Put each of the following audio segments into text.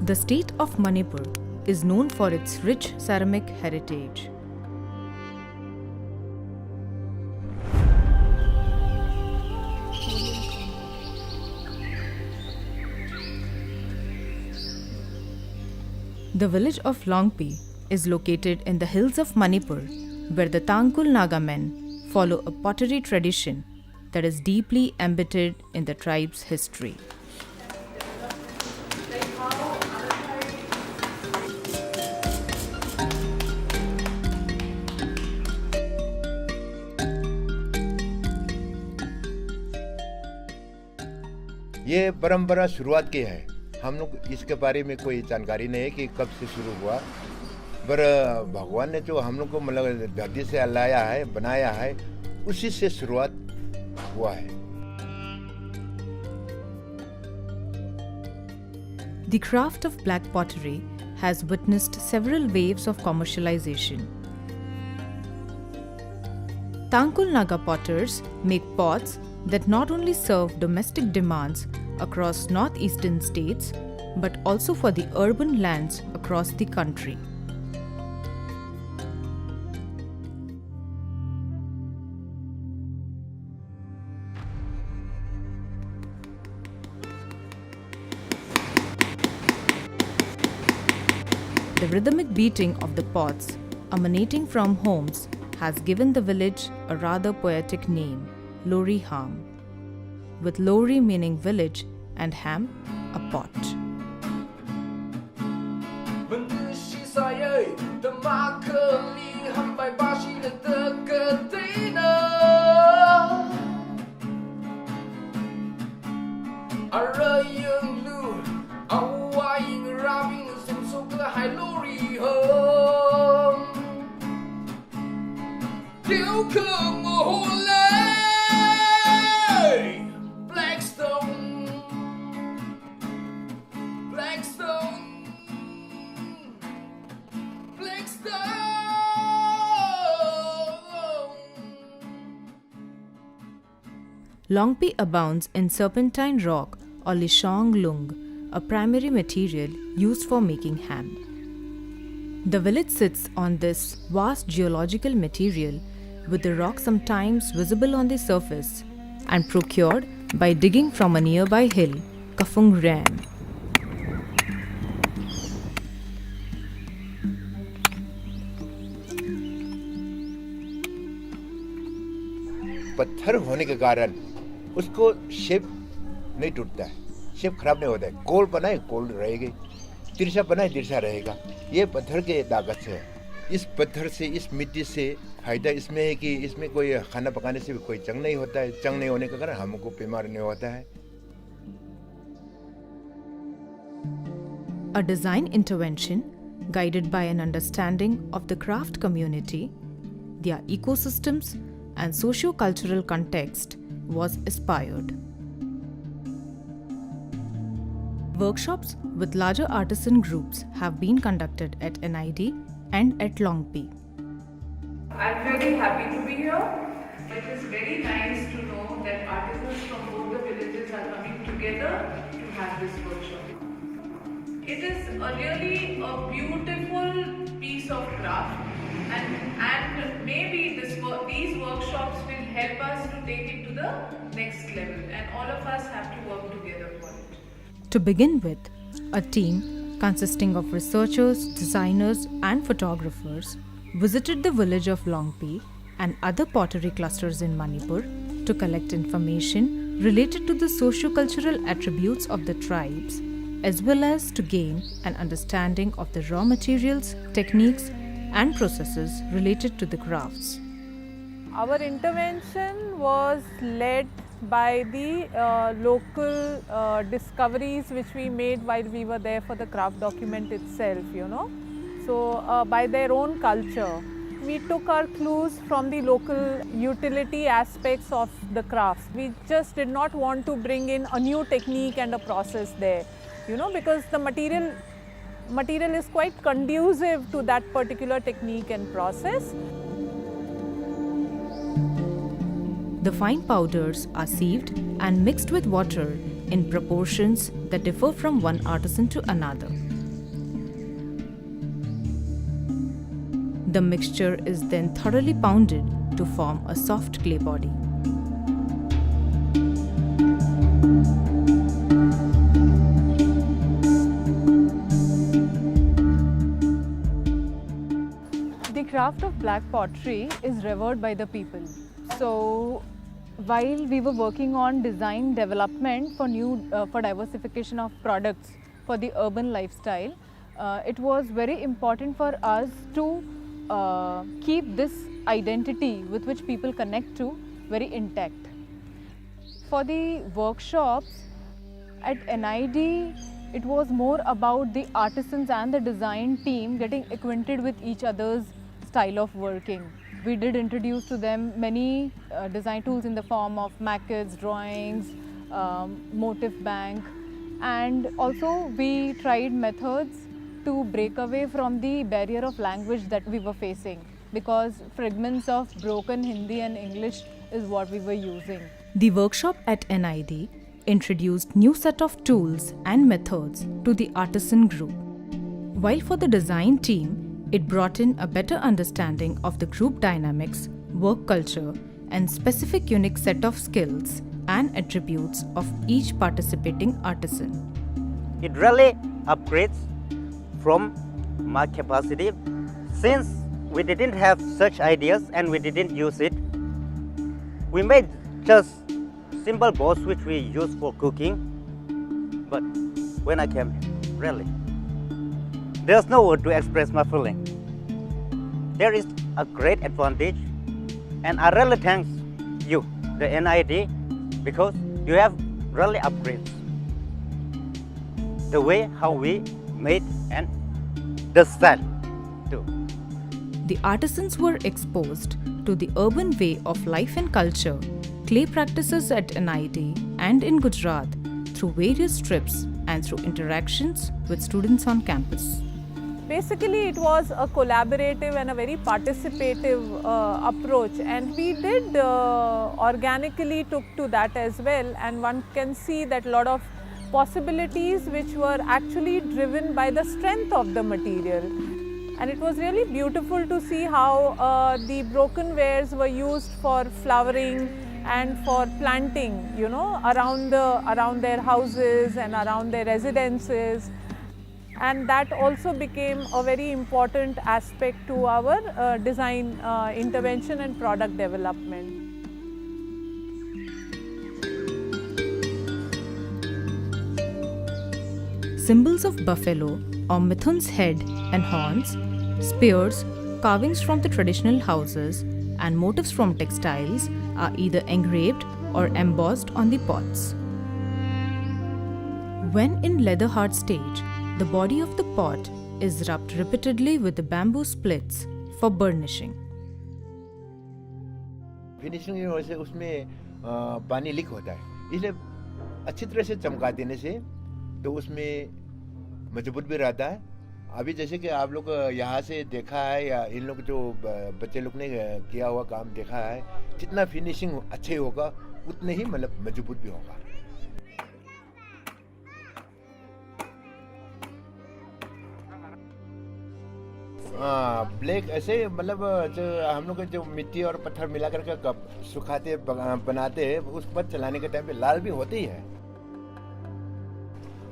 The state of Manipur is known for its rich ceramic heritage. The village of Longpi is located in the hills of Manipur, where the Tangkhul Naga men follow a pottery tradition that is deeply embedded in the tribe's history. ये परंपरा शुरुआत की है। हम लोग इसके बारे में कोई जानकारी नहीं है कि कब से शुरू हुआ, पर भगवान ने जो हम लोग को मतलब धरती से लाया है, बनाया है, उसी से शुरुआत हुआ है। The craft of black pottery has witnessed several waves of commercialization. Tangkhul Naga potters make pots that not only serve domestic demands across northeastern states, but also for the urban lands across the country. The rhythmic beating of the pots emanating from homes has given the village a rather poetic name, Lori Ham, with Lori meaning village and Ham, a pot. Longpi abounds in serpentine rock or Lishong Lung, a primary material used for making ham. The village sits on this vast geological material, with the rock sometimes visible on the surface and procured by digging from a nearby hill, Kafung Ram. पत्थर होने के कारण उसको shape नहीं टूटता है, shape खराब नहीं होता है। गोल बनाए गोल रहेगी, तिरछा बनाए तिरछा रहेगा। ये पत्थर के ताकत से है। इस पत्थर से, इस मिट्टी से फायदा इसमें है कि इसमें कोई खाना पकाने से भी कोई जंग नहीं होता है। जंग नहीं होने के कारण हमको बीमार नहीं होता है। A design intervention guided by an understanding of the craft community, their ecosystems, and socio-cultural context was aspired. Workshops with larger artisan groups have been conducted at NID and at Longpi. I'm very happy to be here. It is very nice to know that artisans from both the villages are coming together to have this workshop. It is really a beautiful piece of craft, and maybe these workshops will help us to take it to the next level, and all of us have to work together for it. To begin with, a team consisting of researchers, designers, and photographers visited the village of Longpi and other pottery clusters in Manipur to collect information related to the socio-cultural attributes of the tribes, as well as to gain an understanding of the raw materials, techniques, and processes related to the crafts. Our intervention was led by the local discoveries which we made while we were there for the craft document itself, So by their own culture. We took our clues from the local utility aspects of the crafts. We just did not want to bring in a new technique and a process there, because the material is quite conducive to that particular technique and process. The fine powders are sieved and mixed with water in proportions that differ from one artisan to another. The mixture is then thoroughly pounded to form a soft clay body. The craft of black pottery is revered by the people. So while we were working on design development for diversification of products for the urban lifestyle, it was very important for us to keep this identity with which people connect to very intact. For the workshops at NID, it was more about the artisans and the design team getting acquainted with each other's style of working. We did introduce to them many design tools in the form of maquettes, drawings, motif bank, and also we tried methods to break away from the barrier of language that we were facing, because fragments of broken Hindi and English is what we were using. The workshop at NID introduced new set of tools and methods to the artisan group, while for the design team, it brought in a better understanding of the group dynamics, work culture, and specific unique set of skills and attributes of each participating artisan. It really upgrades from my capacity. Since we didn't have such ideas and we didn't use it, we made just simple bowls which we use for cooking. But when I came here, really, there's no word to express my feeling. There is a great advantage, and I really thank you, the NID, because you have really upgraded the way how we made and the style too. The artisans were exposed to the urban way of life and culture, clay practices at NID and in Gujarat through various trips and through interactions with students on campus. Basically, it was a collaborative and a very participative approach, and we did organically took to that as well, and one can see that a lot of possibilities which were actually driven by the strength of the material. And it was really beautiful to see how the broken wares were used for flowering and for planting, you know, around their houses and around their residences. And that also became a very important aspect to our design intervention and product development. Symbols of buffalo or Mithun's head and horns, spears, carvings from the traditional houses, and motifs from textiles are either engraved or embossed on the pots. When in leather hard stage, the body of the pot is rubbed repeatedly with the bamboo splits for burnishing. Finishing की वजह से उसमें पानी leak होता है, इसलिए अच्छी तरह से चमका देने से तो उसमें मजबूत भी रहता है। अभी जैसे कि आप लोग यहाँ से देखा है या इन लोग जो बच्चे लोग ने किया हुआ काम देखा है, जितना फिनिशिंग अच्छे होगा उतने ही मतलब मजबूत भी होगा। ब्लैक ऐसे मतलब जो हम लोग जो मिट्टी और पत्थर मिलाकर के कप सुखाते बनाते हैं, उस पर चलाने के टाइम पे लाल भी होती है,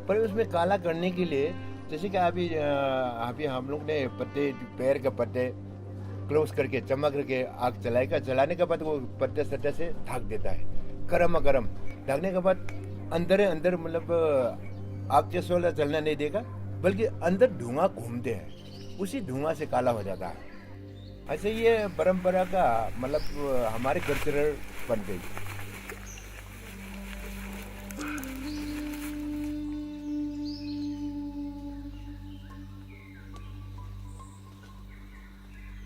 पर उसमें काला करने के लिए जैसे कि अभी हम लोग ने पत्ते पैर के पत्ते क्लोज करके चमक करके आग जलाएगा, जलाने के बाद वो पत्ते सत्ते से ढक देता है, गरम ढकने के बाद अंदर मतलब आग जैसा वाला जलना नहीं देगा, बल्कि अंदर धुआं घूमते हैं, उसी धुआं से काला हो जाता है। ऐसे ये परंपरा का मतलब हमारे कल्चरल बन गई।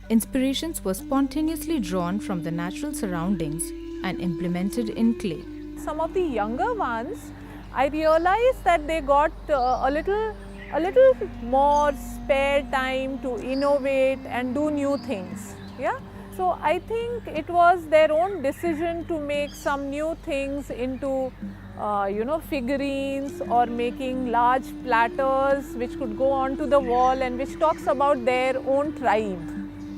Inspirations were spontaneously drawn from the natural surroundings and implemented in clay. Some of the younger ones, I realized that they got a little more spare time to innovate and do new things. Yeah. So I think it was their own decision to make some new things into figurines or making large platters which could go onto the wall and which talks about their own tribe.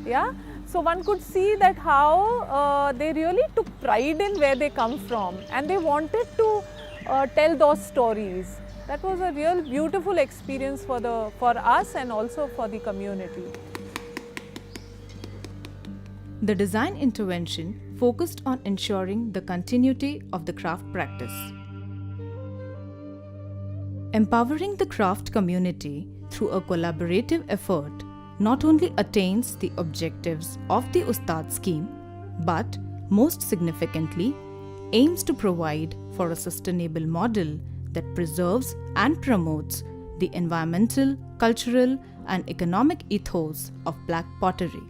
Yeah, so one could see that how they really took pride in where they come from, and they wanted to tell those stories. That was a real beautiful experience for us and also for the community. The design intervention focused on ensuring the continuity of the craft practice. Empowering the craft community through a collaborative effort not only attains the objectives of the Ustad scheme, but most significantly aims to provide for a sustainable model that preserves and promotes the environmental, cultural, and economic ethos of black pottery.